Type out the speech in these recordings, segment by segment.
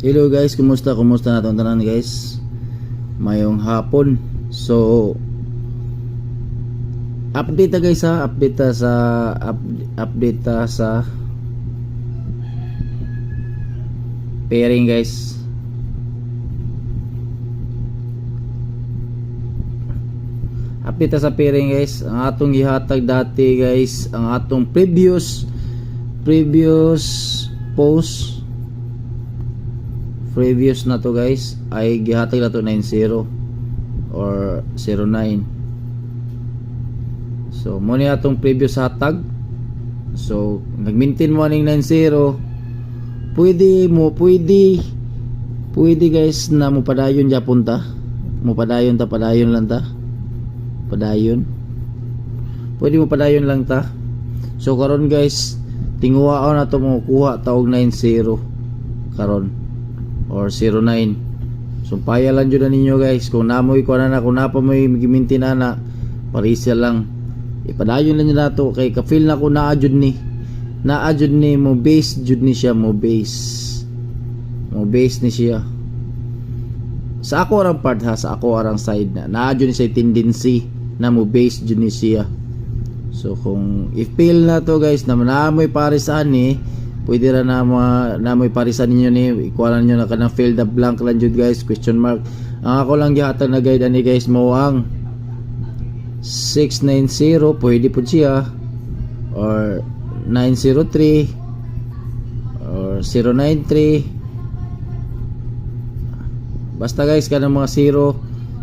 Hello guys, kumusta naton tanan guys? Mayong hapon. So update ta guys ha, update ta sa pairing guys. Update ta sa pairing guys. Ang atong gihatag dati guys, ang atong previous na to guys ay gihatag na to 90 or 09. So mo ni atong previous hatag. So nag-maintain mo ning 90. Pwede guys na mo padayon japon ta. Padayon lang ta. Pwede mo padayon lang ta. So karon guys, tinguhaon na to mo kuha taog 90 karon or 09. Sumpaya lang jud ninyo guys kung namoy ko na kung napa mo giminti na parisa lang ipadayon lang nila to kay ka-feel na ko naadjud ni mo base jud ni siya mo base ni siya sa ako arang part ha, sa ako arang side na naadjud ni siya tendency na mo base jud ni siya. So kung i-feel na to guys na namoy parisan ni pwede ra na mo'y parisan ninyo ni ikualan nyo na kanang fill the blank lang jud guys, question mark. Ang ako lang gihatag na guide ani guys mo ang 690 pwede po siya or 903 or 093 basta guys kanang mga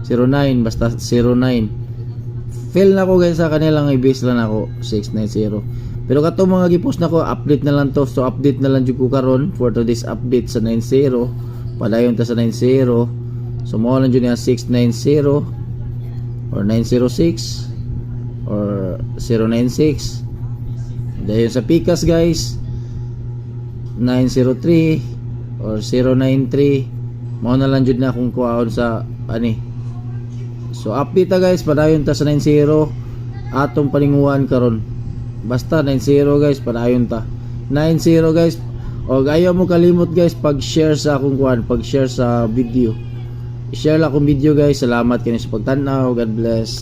09 basta 09 fill na ko guys sa kanilang i-base lang ako 690. Pero kato mga gipost na ko, update na lang to. So update na lang jud ko karon for today's update sa 90. Padayon ta sa 90. So mo lang jud niya 690 or 906 or 096. Dayon sa Pikas guys 903 or 093. Mo na lang jud na akong kuhaon sa ani. So update ta guys, padayon ta sa 90 atong paninguhan karon. Basta 90 guys, padayon ta 90 guys. O ayaw mo kalimot guys pag-share sa akong kuan, pag-share sa video. I-share lang akong video guys. Salamat kini sa pagtanaw. God bless.